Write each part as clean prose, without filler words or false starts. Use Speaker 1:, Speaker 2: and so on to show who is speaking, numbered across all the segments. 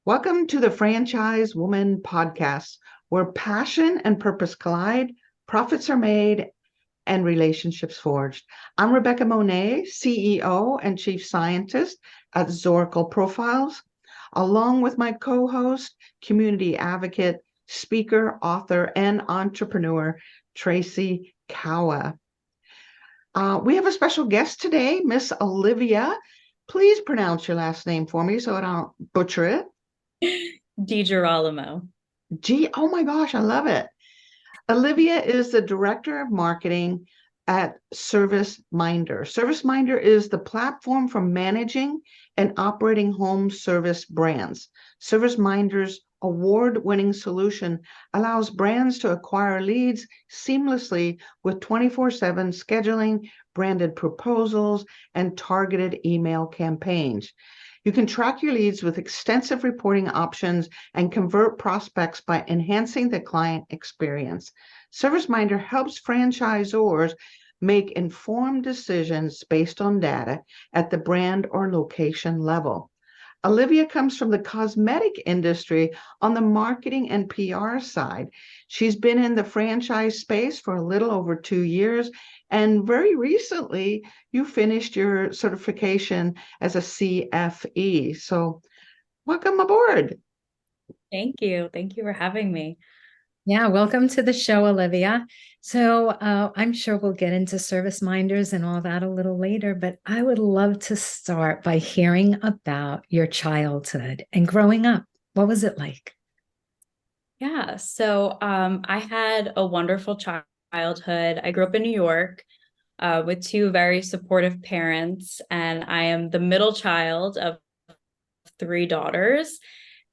Speaker 1: Welcome to the Franchise Woman podcast, where passion and purpose collide, profits are made, and relationships forged. I'm Rebecca Monet, CEO and Chief Scientist at Zoracle Profiles, along with my co-host, community advocate, speaker, author, and entrepreneur, Tracy Kawa. We have a special guest today, Miss Olivia. Please pronounce your last name for me so I don't butcher it.
Speaker 2: DiGirolamo.
Speaker 1: Oh my gosh, I love it. Olivia is the director of marketing at ServiceMinder. ServiceMinder is the platform for managing and operating home service brands. ServiceMinder's award-winning solution allows brands to acquire leads seamlessly with 24/7 scheduling, branded proposals, and targeted email campaigns. You can track your leads with extensive reporting options and convert prospects by enhancing the client experience. ServiceMinder helps franchisors make informed decisions based on data at the brand or location level. Olivia comes from the cosmetic industry on the marketing and PR side. She's been in the franchise space for a little over 2 years, and very recently you finished your certification as a CFE. So welcome aboard.
Speaker 2: Thank you. Thank you for having me.
Speaker 3: Yeah, welcome to the show, Olivia. I'm sure we'll get into service minders and all that a little later, but I would love to start by hearing about your childhood and growing up. What was it like?
Speaker 2: Yeah. I had a wonderful childhood. I grew up in New York with two very supportive parents, and I am the middle child of three daughters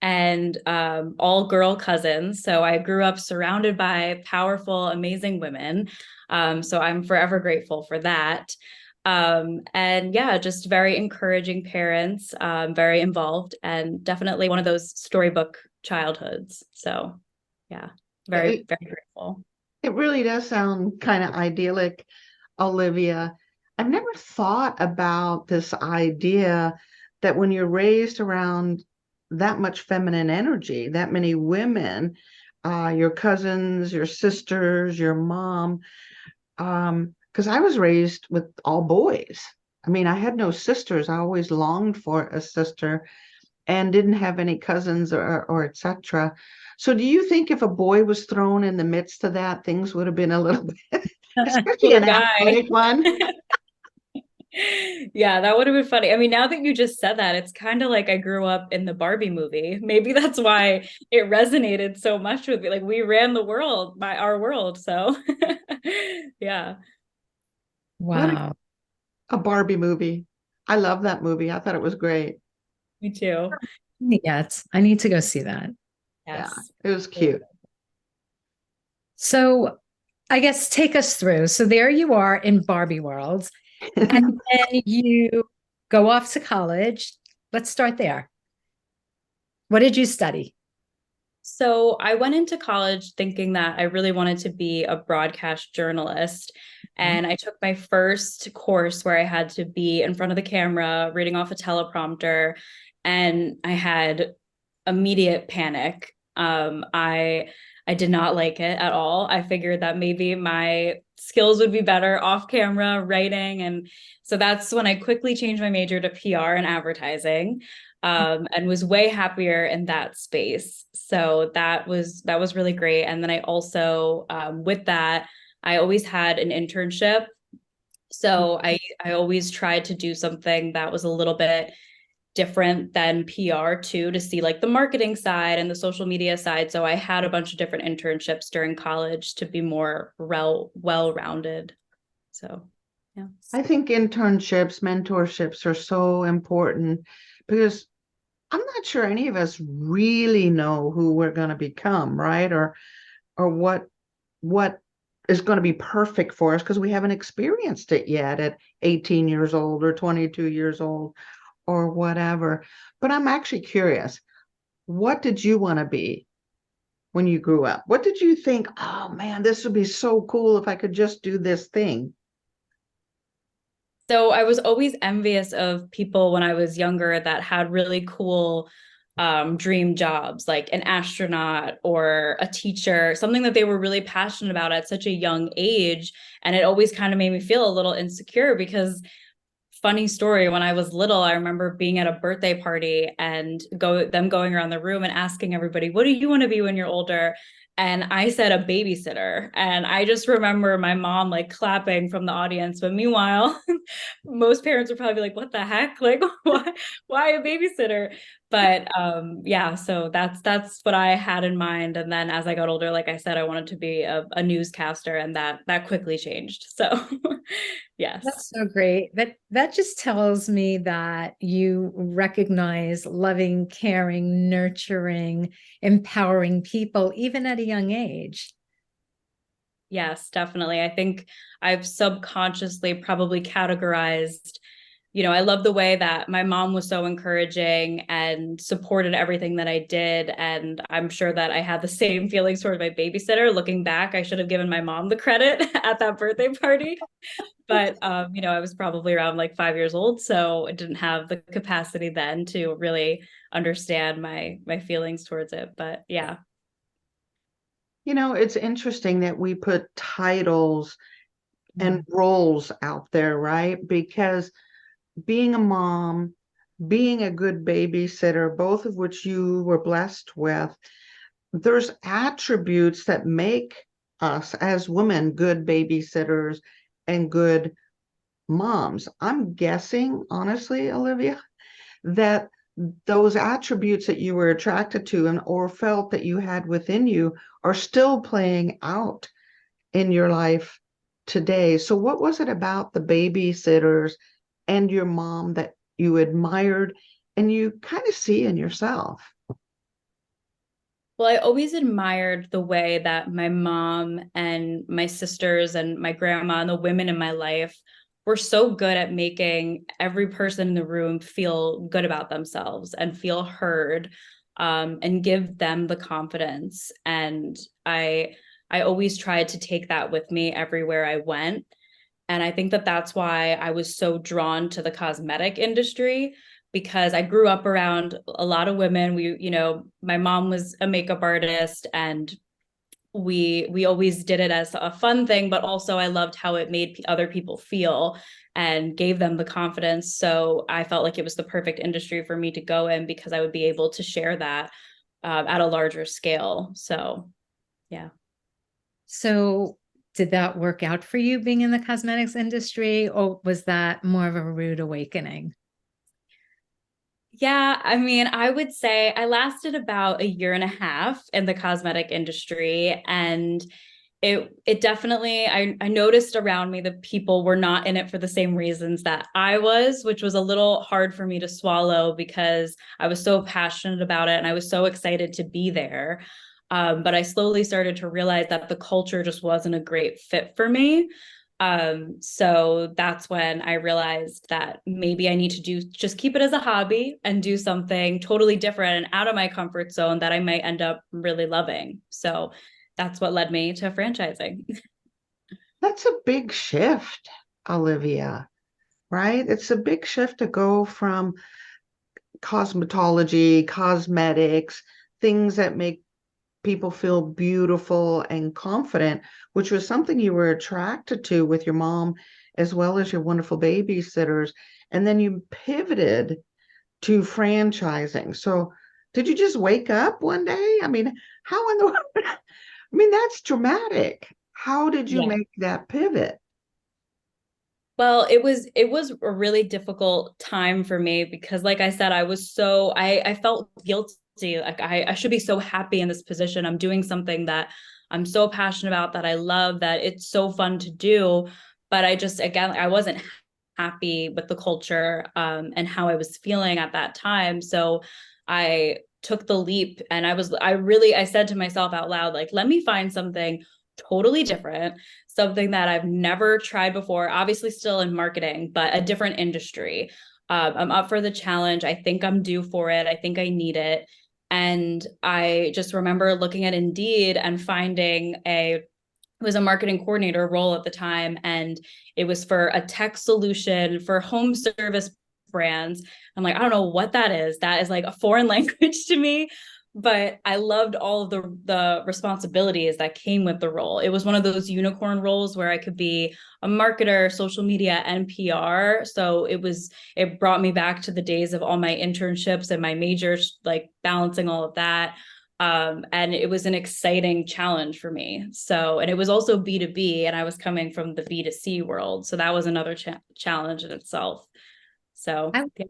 Speaker 2: and all girl cousins. So I grew up surrounded by powerful, amazing women. So I'm forever grateful for that. And yeah, just very encouraging parents, very involved, and definitely one of those storybook childhoods. So yeah, very,
Speaker 1: It,
Speaker 2: very grateful.
Speaker 1: it really does sound kind of idyllic, Olivia. I've never thought about this idea that when you're raised around that much feminine energy, that many women, your cousins, your sisters, your mom, because I was raised with all boys. I mean, I had no sisters. I always longed for a sister and didn't have any cousins or etc. So do you think if a boy was thrown in the midst of that, things would have been a little bit, especially
Speaker 2: Poor
Speaker 1: an
Speaker 2: guy.
Speaker 1: athletic one?
Speaker 2: Yeah, that would have been funny. I mean, now that you just said that, it's kind of like I grew up in the Barbie movie. Maybe that's why it resonated so much with me. Like we ran the world, by our world. So yeah,
Speaker 1: What
Speaker 3: Wow.
Speaker 1: a Barbie movie. I love that movie. I thought it was great.
Speaker 2: me too.
Speaker 3: Yes, I need to go see that.
Speaker 1: Yeah,
Speaker 2: Yes.
Speaker 1: it was cute.
Speaker 3: So I guess take us through. So there you are in Barbie world, and then you go off to college. Let's start there. What did you study?
Speaker 2: So I went into college thinking that I really wanted to be a broadcast journalist. And I took my first course where I had to be in front of the camera, reading off a teleprompter, and I had immediate panic. I did not like it at all. I figured that maybe my skills would be better off camera writing. And so that's when I quickly changed my major to PR and advertising, and was way happier in that space. So that was really great. And then I also, with that, I always had an internship. So I always tried to do something that was a little bit different than PR too, to see like the marketing side and the social media side. So I had a bunch of different internships during college to be more well-rounded. So yeah.
Speaker 1: I think internships, mentorships are so important because I'm not sure any of us really know who we're going to become, right? Or what is going to be perfect for us because we haven't experienced it yet at 18 years old or 22 years old or whatever. But I'm actually curious, what did you want to be when you grew up? What did you think, oh man, this would be so cool if I could just do this thing?
Speaker 2: So I was always envious of people when I was younger that had really cool dream jobs, like an astronaut or a teacher, something that they were really passionate about at such a young age. And it always kind of made me feel a little insecure because, funny story, when I was little, I remember being at a birthday party and them going around the room and asking everybody, what do you want to be when you're older? And I said a babysitter. And I just remember my mom like clapping from the audience. But meanwhile, most parents would probably be like, what the heck? Like, why a babysitter? But yeah, so that's what I had in mind. And then as I got older, like I said, I wanted to be a newscaster, and that quickly changed. So yes.
Speaker 3: That's so great. That just tells me that you recognize loving, caring, nurturing, empowering people, even at a young age.
Speaker 2: Yes, definitely. I think I've subconsciously probably categorized, I love the way that my mom was so encouraging and supported everything that I did. And I'm sure that I had the same feelings towards my babysitter. Looking back, I should have given my mom the credit at that birthday party. But, I was probably around like 5 years old. So I didn't have the capacity then to really understand my feelings towards it. But yeah.
Speaker 1: It's interesting that we put titles and roles out there, right? Because being a mom, being a good babysitter, both of which you were blessed with, there's attributes that make us as women good babysitters and good moms. I'm guessing, honestly, Olivia, that those attributes that you were attracted to and or felt that you had within you are still playing out in your life today. So what was it about the babysitters and your mom that you admired and you kind of see in yourself?
Speaker 2: Well, I always admired the way that my mom and my sisters and my grandma and the women in my life were so good at making every person in the room feel good about themselves and feel heard, and give them the confidence. And I always tried to take that with me everywhere I went. And I think that that's why I was so drawn to the cosmetic industry, because I grew up around a lot of women. My mom was a makeup artist, and we always did it as a fun thing, but also I loved how it made other people feel and gave them the confidence. So I felt like it was the perfect industry for me to go in, because I would be able to share that at a larger scale. So yeah.
Speaker 3: So, did that work out for you being in the cosmetics industry, or was that more of a rude awakening?
Speaker 2: Yeah, I mean, I would say I lasted about a year and a half in the cosmetic industry, and it definitely, I noticed around me that people were not in it for the same reasons that I was, which was a little hard for me to swallow because I was so passionate about it and I was so excited to be there. But I slowly started to realize that the culture just wasn't a great fit for me. So that's when I realized that maybe I need to just keep it as a hobby and do something totally different and out of my comfort zone that I might end up really loving. So that's what led me to franchising.
Speaker 1: That's a big shift, Olivia, right? It's a big shift to go from cosmetology, cosmetics, things that make people feel beautiful and confident, which was something you were attracted to with your mom as well as your wonderful babysitters. And then you pivoted to franchising. So did you just wake up one day? I mean, how in the world? I mean, that's dramatic. How did you
Speaker 2: Yeah.
Speaker 1: make that pivot?
Speaker 2: Well, it was a really difficult time for me because, like I said, I felt guilty. Like I should be so happy in this position. I'm doing something that I'm so passionate about, that I love, that it's so fun to do. But again, I wasn't happy with the culture, and how I was feeling at that time. So I took the leap, and I said to myself out loud, like, let me find something totally different, something that I've never tried before, obviously still in marketing, but a different industry. I'm up for the challenge. I think I'm due for it. I think I need it. And I just remember looking at Indeed and finding it was a marketing coordinator role at the time. And it was for a tech solution for home service brands. I'm like, I don't know what that is. That is like a foreign language to me. But I loved all of the responsibilities that came with the role. It was one of those unicorn roles where I could be a marketer, social media, and PR. So it brought me back to the days of all my internships and my majors, like balancing all of that. And it was an exciting challenge for me. So, and it was also B2B, and I was coming from the B2C world. So that was another challenge in itself. So, yeah.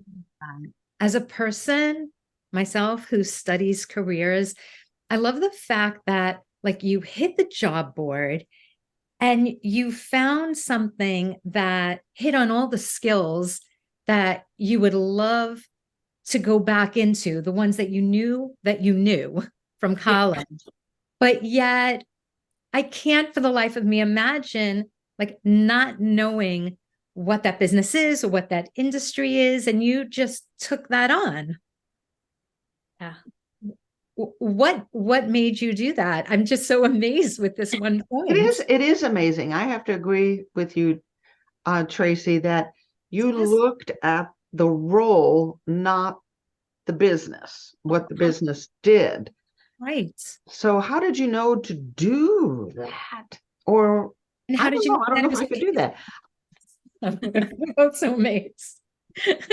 Speaker 3: As a person myself who studies careers, I love the fact that like you hit the job board and you found something that hit on all the skills that you would love to go back into, the ones that you knew from college. But yet I can't for the life of me imagine like not knowing what that business is or what that industry is, and you just took that on.
Speaker 2: Yeah.
Speaker 3: What made you do that? I'm just so amazed with this one point.
Speaker 1: It is amazing. I have to agree with you, Tracy, that you looked at the role, not the business, what the business did.
Speaker 3: Right.
Speaker 1: So how did you know to do that? Or
Speaker 3: and how did you know
Speaker 1: I don't know if I could do that.
Speaker 3: We're both so amazed.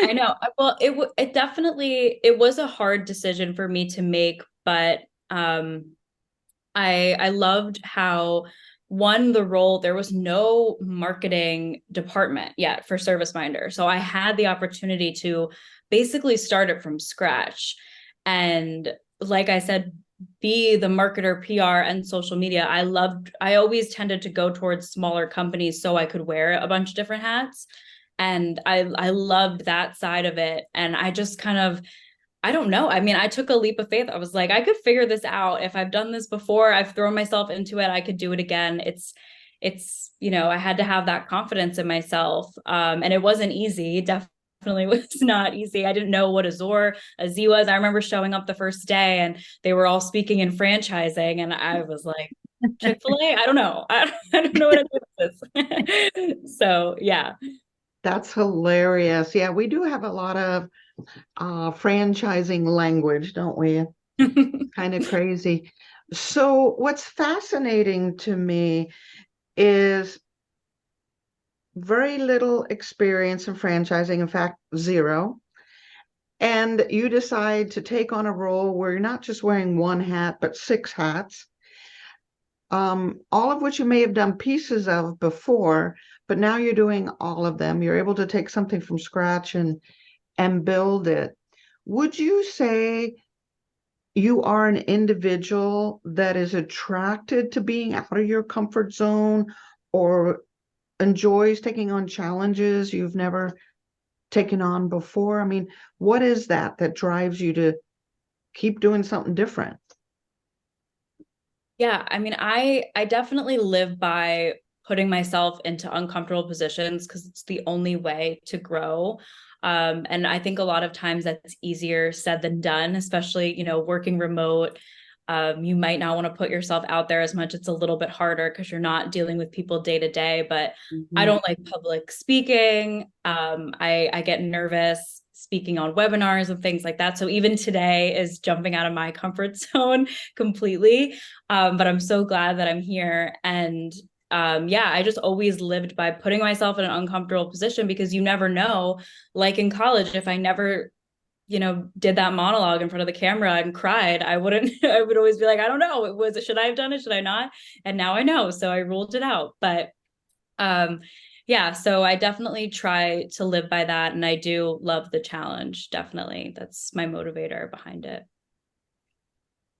Speaker 2: I know. Well, it definitely, it was a hard decision for me to make, but I loved how the role, there was no marketing department yet for ServiceMinder. So I had the opportunity to basically start it from scratch. And like I said, be the marketer, PR, and social media. I always tended to go towards smaller companies so I could wear a bunch of different hats. And I loved that side of it. And I just kind of, I don't know. I mean, I took a leap of faith. I was like, I could figure this out. If I've done this before, I've thrown myself into it, I could do it again. It's, I had to have that confidence in myself. And it wasn't easy. Definitely was not easy. I didn't know what a Z was. I remember showing up the first day and they were all speaking in franchising. And I was like, Chick-fil-A? I don't know. I don't know what to do with this. So yeah.
Speaker 1: That's hilarious. Yeah, we do have a lot of franchising language, don't we? Kind of crazy. So what's fascinating to me is very little experience in franchising, in fact, zero. And you decide to take on a role where you're not just wearing one hat, but 6 hats, all of which you may have done pieces of before, but now you're doing all of them. You're able to take something from scratch and build it. Would you say you are an individual that is attracted to being out of your comfort zone or enjoys taking on challenges you've never taken on before? I mean, what is that drives you to keep doing something different?
Speaker 2: Yeah, I mean, I definitely live by putting myself into uncomfortable positions because it's the only way to grow. And I think a lot of times that's easier said than done, especially, working remote. You might not want to put yourself out there as much. It's a little bit harder because you're not dealing with people day to day, but I don't like public speaking. I get nervous speaking on webinars and things like that. So even today is jumping out of my comfort zone completely. But I'm so glad that I'm here. And I just always lived by putting myself in an uncomfortable position because you never know, like in college, if I never, did that monologue in front of the camera and cried, I would always be like, I don't know, should I have done it? Should I not? And now I know. So I ruled it out. But so I definitely try to live by that. And I do love the challenge. Definitely. That's my motivator behind it.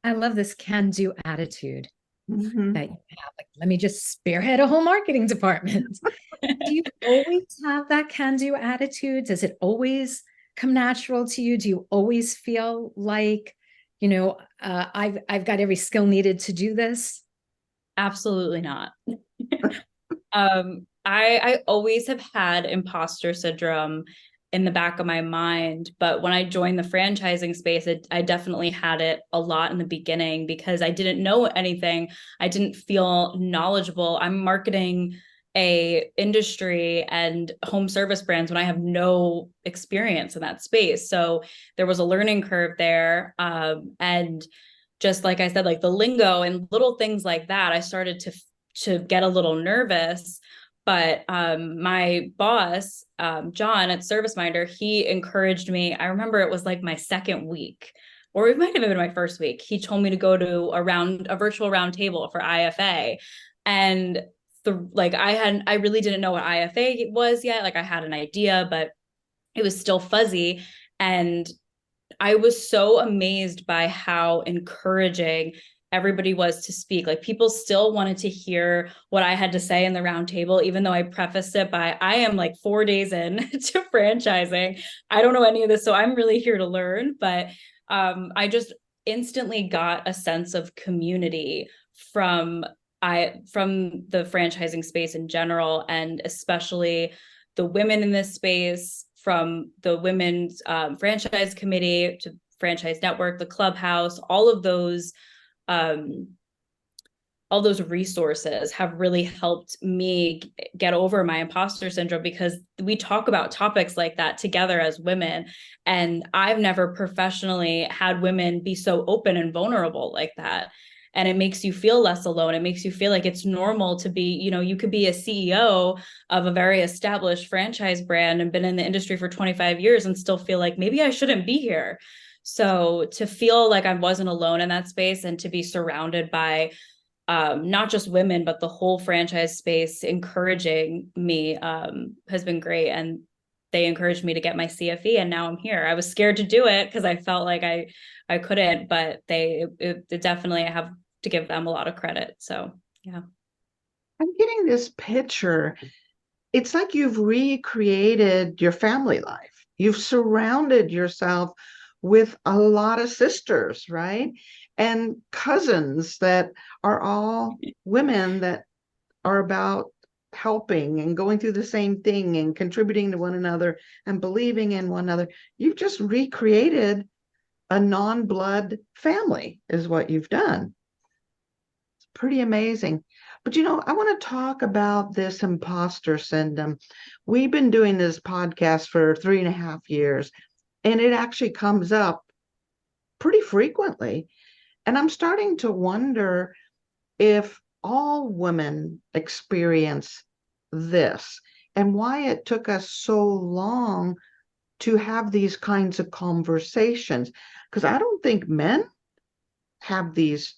Speaker 3: I love this can-do attitude that you have. Like, let me just spearhead a whole marketing department. Do you always have that can-do attitude? Does it always come natural to you? Do you always feel like, I've got every skill needed to do this?
Speaker 2: Absolutely not. I always have had imposter syndrome in the back of my mind, but when I joined the franchising space, I definitely had it a lot in the beginning because I didn't know anything. I didn't feel knowledgeable. I'm marketing a industry and home service brands when I have no experience in that space. So there was a learning curve there. And just like I said, like the lingo and little things like that, I started to get a little nervous. But my boss, John at ServiceMinder, he encouraged me. I remember it was like my second week, or it might have been my first week. He told me to go to a virtual round table for IFA. And I really didn't know what IFA was yet. Like I had an idea, but it was still fuzzy. And I was so amazed by how encouraging everybody was to speak. Like people still wanted to hear what I had to say in the round table, even though I prefaced it by, I am like 4 days in to franchising. I don't know any of this, so I'm really here to learn. But I just instantly got a sense of community from the franchising space in general, and especially the women in this space, from the women's franchise committee to franchise network, the clubhouse, all those resources have really helped me get over my imposter syndrome, because we talk about topics like that together as women. And I've never professionally had women be so open and vulnerable like that. And it makes you feel less alone. It makes you feel like it's normal to be, you could be a CEO of a very established franchise brand and been in the industry for 25 years and still feel like maybe I shouldn't be here. So to feel like I wasn't alone in that space, and to be surrounded by not just women, but the whole franchise space encouraging me has been great. And they encouraged me to get my CFE, and now I'm here. I was scared to do it because I felt like I couldn't, but it definitely, I have to give them a lot of credit. So yeah.
Speaker 1: I'm getting this picture. It's like you've recreated your family life. You've surrounded yourself with a lot of sisters, right? And cousins that are all women that are about helping and going through the same thing and contributing to one another and believing in one another. You've just recreated a non-blood family is what you've done. It's pretty amazing. But I want to talk about this imposter syndrome. We've been doing this podcast for 3.5 years, and it actually comes up pretty frequently. And I'm starting to wonder if all women experience this, and why it took us so long to have these kinds of conversations. Because I don't think men have these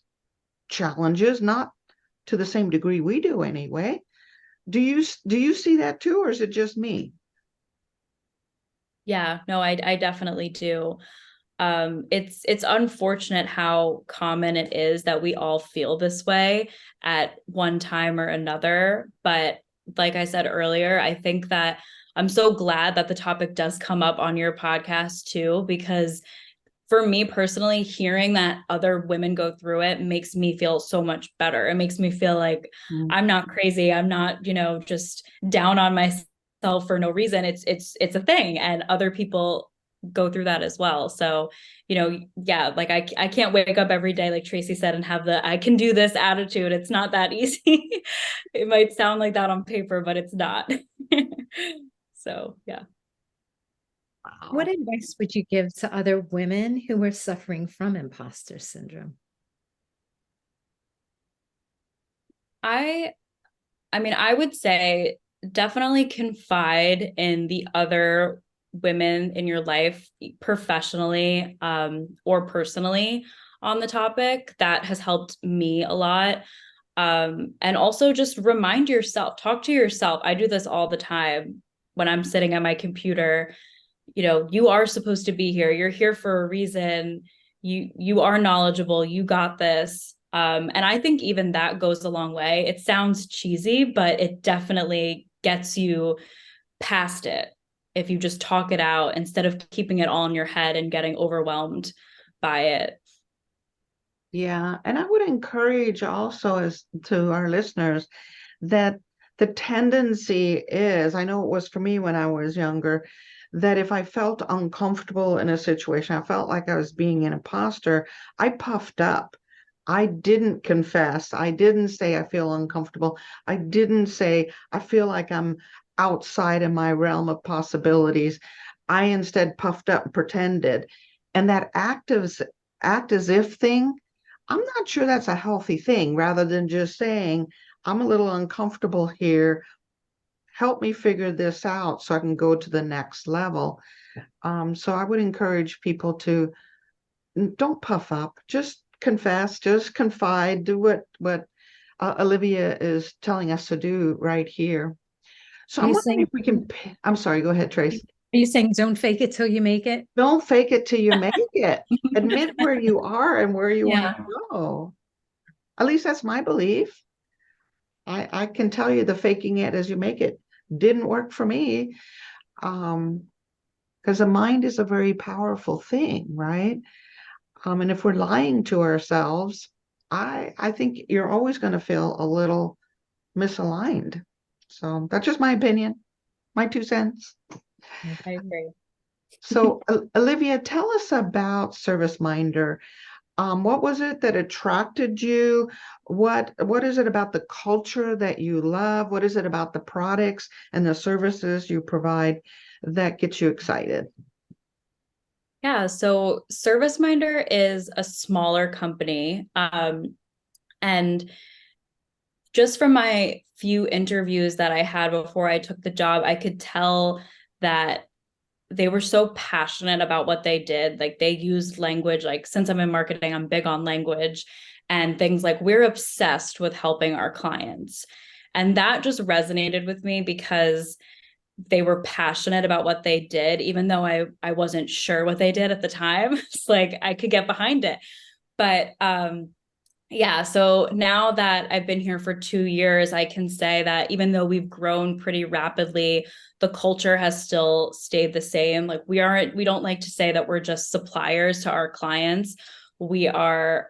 Speaker 1: challenges, not to the same degree we do anyway. Do you see that too, or is it just me?
Speaker 2: Yeah, no, I definitely do. It's unfortunate how common it is that we all feel this way at one time or another. But like I said earlier, I think that I'm so glad that the topic does come up on your podcast too, because for me personally, hearing that other women go through it makes me feel so much better. It makes me feel like I'm not crazy. I'm not, just down on myself for no reason. It's a thing, and other people go through that as well. So, yeah, like I can't wake up every day, like Tracy said, and have the I can do this attitude. It's not that easy. It might sound like that on paper, but it's not. So, yeah.
Speaker 3: What advice would you give to other women who are suffering from imposter syndrome?
Speaker 2: I mean, I would say definitely confide in the other women in your life, professionally or personally, on the topic. That has helped me a lot. And also just remind yourself, talk to yourself. I do this all the time when I'm sitting at my computer. You are supposed to be here. You're here for a reason. You are knowledgeable. You got this. And I think even that goes a long way. It sounds cheesy, but it definitely gets you past it if you just talk it out instead of keeping it all in your head and getting overwhelmed by it.
Speaker 1: Yeah, and I would encourage also as to our listeners that the tendency is, I know it was for me when I was younger, that if I felt uncomfortable in a situation, I felt like I was being an imposter, I puffed up. I didn't confess. I didn't say I feel uncomfortable. I didn't say I feel like I'm outside of my realm of possibilities. I instead puffed up and pretended. And that act as if thing, I'm not sure that's a healthy thing, rather than just saying, I'm a little uncomfortable here. Help me figure this out so I can go to the next level. So I would encourage people to don't puff up, just confess, just confide, do what Olivia is telling us to do right here. So
Speaker 3: Are
Speaker 1: I'm
Speaker 3: you
Speaker 1: wondering
Speaker 3: saying,
Speaker 1: if we can, I'm sorry, go ahead, Trace.
Speaker 3: are you saying don't fake it till you make it?
Speaker 1: Don't fake it till you make it. Admit where you are and where you want
Speaker 3: Yeah.
Speaker 1: to go. At least that's my belief. I can tell you the faking it as you make it didn't work for me. Because the mind is a very powerful thing, right? And if we're lying to ourselves, I think you're always going to feel a little misaligned. So that's just my opinion, my 2 cents.
Speaker 2: I agree.
Speaker 1: So Olivia, tell us about ServiceMinder. What was it that attracted you? What is it about the culture that you love? What is it about the products and the services you provide that gets you excited?
Speaker 2: Yeah, so ServiceMinder is a smaller company. And just from my few interviews that I had before I took the job, I could tell that they were so passionate about what they did. Like they used language, like since I'm in marketing, I'm big on language and things like we're obsessed with helping our clients. And that just resonated with me because they were passionate about what they did, even though I wasn't sure what they did at the time. It's like I could get behind it. But yeah, so now that I've been here for 2 years, I can say that even though we've grown pretty rapidly, the culture has still stayed the same. Like we don't like to say that we're just suppliers to our clients. We are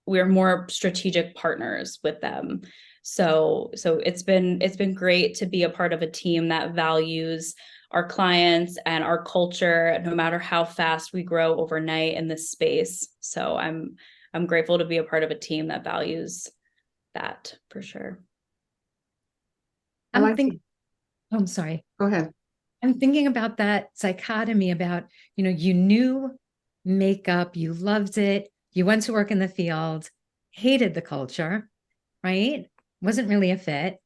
Speaker 2: we're more strategic partners with them. So it's been great to be a part of a team that values our clients and our culture, no matter how fast we grow overnight in this space. So I'm grateful to be a part of a team that values that for sure.
Speaker 1: I
Speaker 3: I'm
Speaker 1: like
Speaker 3: thinking, oh, I'm sorry.
Speaker 1: Go ahead.
Speaker 3: I'm thinking about that dichotomy about, you knew makeup, you loved it, you went to work in the field, hated the culture, right? Wasn't really a fit.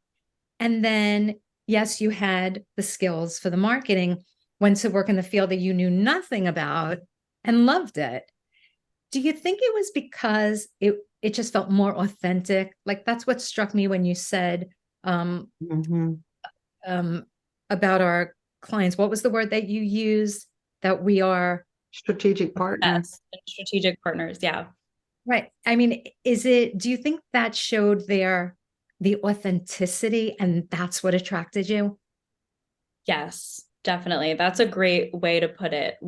Speaker 3: And then, yes, you had the skills for the marketing, went to work in the field that you knew nothing about and loved it. Do you think it was because it just felt more authentic? Like that's what struck me when you said um,
Speaker 1: Mhm.
Speaker 3: um, about our clients. What was the word that you used? That we are
Speaker 1: Strategic partner.
Speaker 2: Yes, and strategic partners. Yeah.
Speaker 3: right. I mean, do you think that showed the authenticity and that's what attracted you?
Speaker 2: Yes, definitely. That's a great way to put it.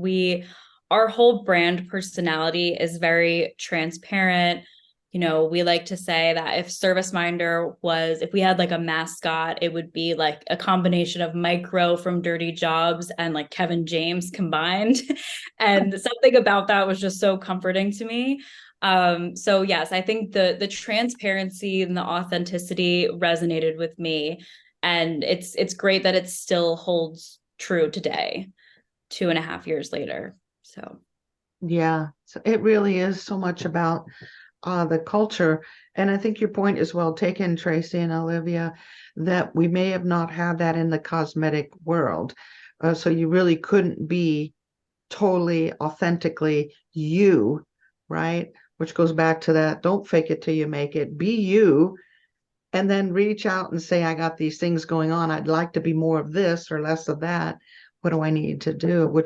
Speaker 2: Our whole brand personality is very transparent. We like to say that if we had like a mascot, it would be like a combination of Micro from Dirty Jobs and like Kevin James combined. And something about that was just so comforting to me. So yes, I think the transparency and the authenticity resonated with me. And it's great that it still holds true today, 2.5 years later. So
Speaker 1: Yeah, so it really is so much about the culture. And I think your point is well taken, Tracy and Olivia, that we may have not had that in the cosmetic world. So you really couldn't be totally authentically you, right? Which goes back to that don't fake it till you make it. Be you, and then reach out and say, I got these things going on. I'd like to be more of this or less of that. What do I need to do?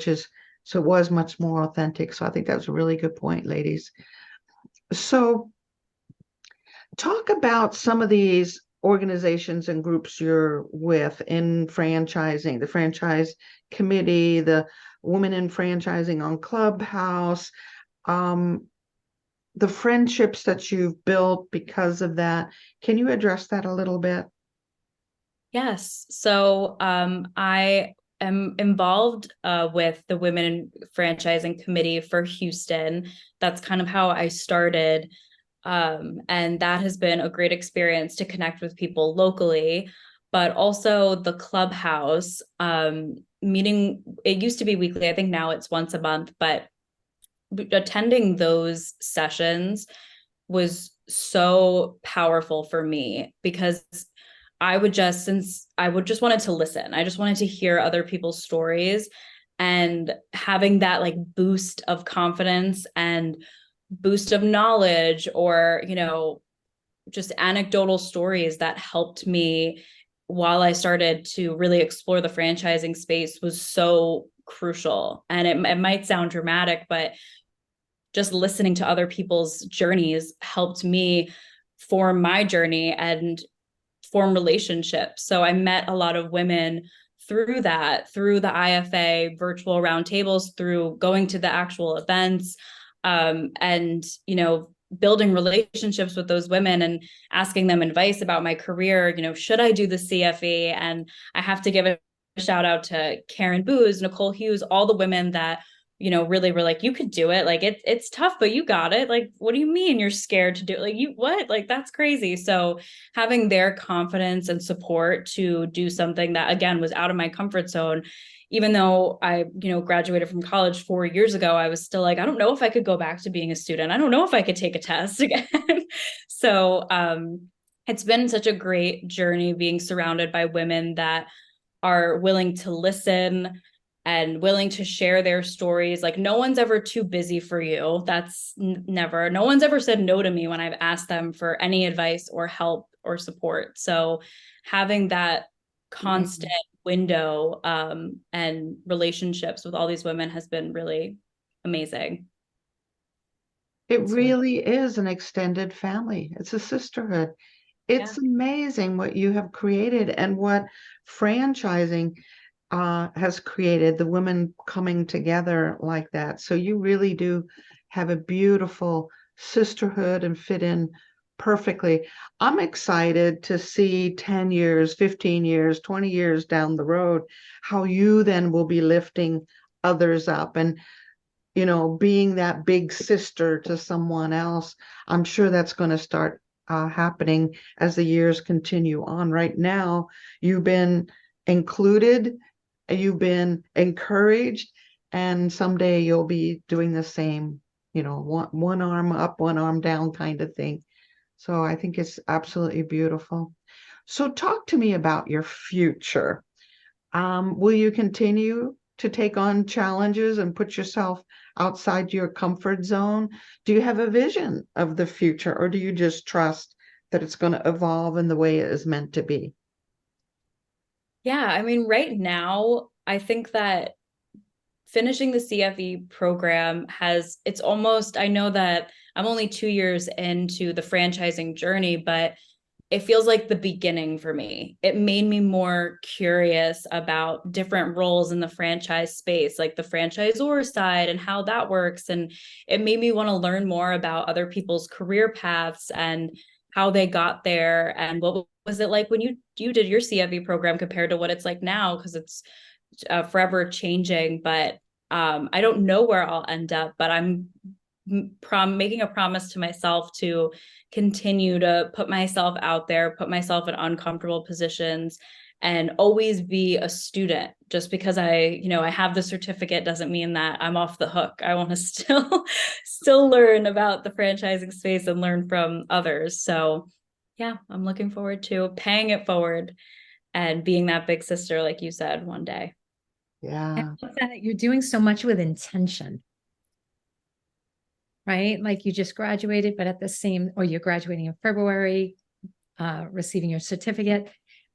Speaker 1: So it was much more authentic. So I think that was a really good point, ladies. So talk about some of these organizations and groups you're with in franchising, the franchise committee, the women in franchising on Clubhouse, um, the friendships that you've built because of that. Can you address that a little bit?
Speaker 2: yes. So I am involved with the Women in Franchising Committee for Houston. That's kind of how I started. And that has been a great experience to connect with people locally, but also the clubhouse meeting. It used to be weekly. I think now it's once a month, but attending those sessions was so powerful for me because since I would just wanted to listen, I just wanted to hear other people's stories, and having that like boost of confidence and boost of knowledge, or, just anecdotal stories that helped me while I started to really explore the franchising space was so crucial. And it might sound dramatic, but just listening to other people's journeys helped me form my journey and form relationships. So I met a lot of women through that, through the IFA virtual roundtables, through going to the actual events, and, building relationships with those women and asking them advice about my career. Should I do the CFE? And I have to give a shout out to Karen Booz, Nicole Hughes, all the women that really were like, you could do it. Like it's tough, but you got it. Like, what do you mean you're scared to do it? Like, what? Like, that's crazy. So having their confidence and support to do something that, again, was out of my comfort zone, even though I, graduated from college 4 years ago, I was still like, I don't know if I could go back to being a student. I don't know if I could take a test again. So, it's been such a great journey being surrounded by women that are willing to listen and willing to share their stories. Like, no one's ever too busy for you. That's never, no one's ever said no to me when I've asked them for any advice or help or support. So having that constant window and relationships with all these women has been really amazing.
Speaker 1: It really is an extended family. It's a sisterhood. It's amazing what you have created and what franchising has created, the women coming together like that. So you really do have a beautiful sisterhood and fit in perfectly. I'm excited to see 10 years, 15 years, 20 years down the road, how you then will be lifting others up and, being that big sister to someone else. I'm sure that's going to start happening as the years continue on. Right now, you've been included, you've been encouraged, and someday you'll be doing the same, one arm up, one arm down kind of thing. So I think it's absolutely beautiful. So talk to me about your future. Will you continue to take on challenges and put yourself outside your comfort zone? Do you have a vision of the future, or do you just trust that it's going to evolve in the way it is meant to be?
Speaker 2: Yeah, I mean, right now, I think that finishing the CFE program I know that I'm only 2 years into the franchising journey, but it feels like the beginning for me. It made me more curious about different roles in the franchise space, like the franchisor side and how that works. And it made me want to learn more about other people's career paths and how they got there. And what was it like when you did your CFE program compared to what it's like now? Because it's forever changing, but I don't know where I'll end up, but I'm making a promise to myself to continue to put myself out there, put myself in uncomfortable positions, and always be a student. Just because I have the certificate doesn't mean that I'm off the hook. I want to still learn about the franchising space and learn from others. So yeah, I'm looking forward to paying it forward and being that big sister, like you said, one day.
Speaker 1: Yeah.
Speaker 3: I love that you're doing so much with intention, right? Like you just graduated, but or you're graduating in February, receiving your certificate,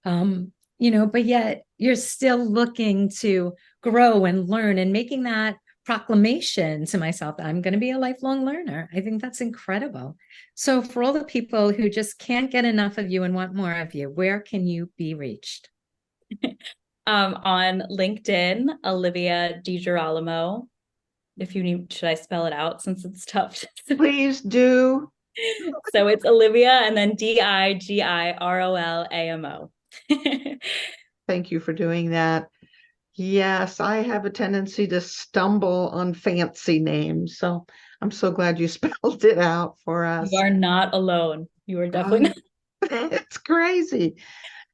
Speaker 3: but yet you're still looking to grow and learn and making that proclamation to myself that I'm going to be a lifelong learner. I think that's incredible. So for all the people who just can't get enough of you and want more of you, where can you be reached?
Speaker 2: On LinkedIn, Olivia DiGirolamo. If you need, should I spell it out since it's tough?
Speaker 1: Please do.
Speaker 2: So it's Olivia and then DiGirolamo.
Speaker 1: Thank you for doing that. Yes, I have a tendency to stumble on fancy names. So I'm so glad you spelled it out for
Speaker 2: You
Speaker 1: us.
Speaker 2: are not alone. You are definitely
Speaker 1: Um,
Speaker 2: not.
Speaker 1: it's crazy.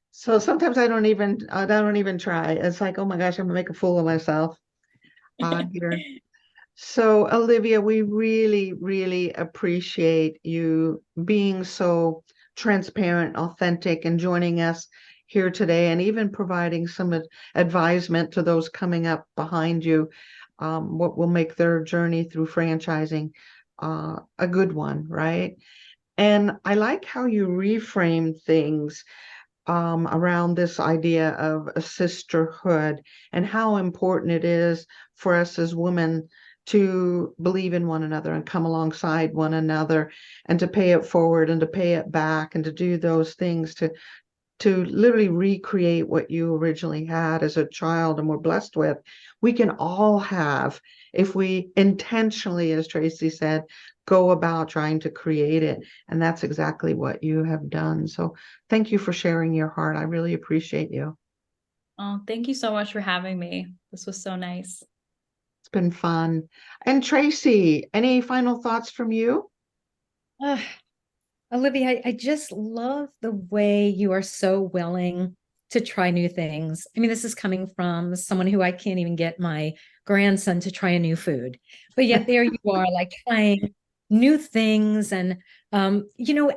Speaker 1: So sometimes I don't even try. It's like, oh my gosh, I'm gonna make a fool of myself here. So Olivia, we really, really appreciate you being so transparent, authentic, and joining us here today, and even providing some advisement to those coming up behind you, what will make their journey through franchising a good one, right? And I like how you reframe things around this idea of a sisterhood and how important it is for us as women to believe in one another and come alongside one another and to pay it forward and to pay it back and to do those things to literally recreate what you originally had as a child and were blessed with. We can all have if we intentionally, as Tracy said, go about trying to create it. And that's exactly what you have done. So thank you for sharing your heart. I really appreciate you.
Speaker 2: Oh, thank you so much for having me. This was so nice.
Speaker 1: It's been fun. And Tracy, any final thoughts from you?
Speaker 3: Ah, Olivia, I just love the way you are so willing to try new things. I mean, this is coming from someone who I can't even get my grandson to try a new food, but yet there you are, like trying new things. And I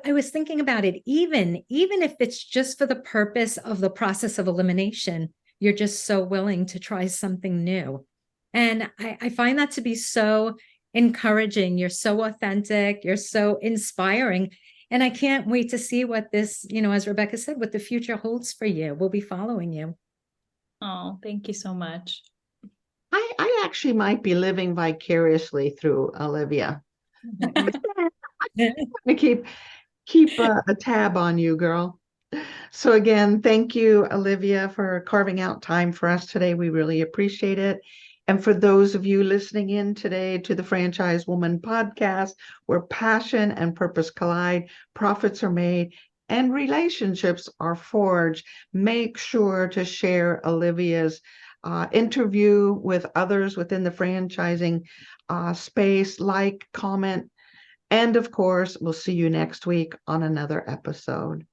Speaker 3: was thinking about it, even if it's just for the purpose of the process of elimination, you're just so willing to try something new. And I find that to be so encouraging. You're so authentic, you're so inspiring. And I can't wait to see what this, as Rebecca said, what the future holds for you. We'll be following you.
Speaker 2: Oh, thank you so much.
Speaker 1: I actually might be living vicariously through Olivia. I keep a tab on you, girl. So again, thank you, Olivia, for carving out time for us today. We really appreciate it. And for those of you listening in today to the Franchise Woman podcast, where passion and purpose collide, profits are made, and relationships are forged, make sure to share Olivia's interview with others within the franchising space, like, comment, and of course, we'll see you next week on another episode.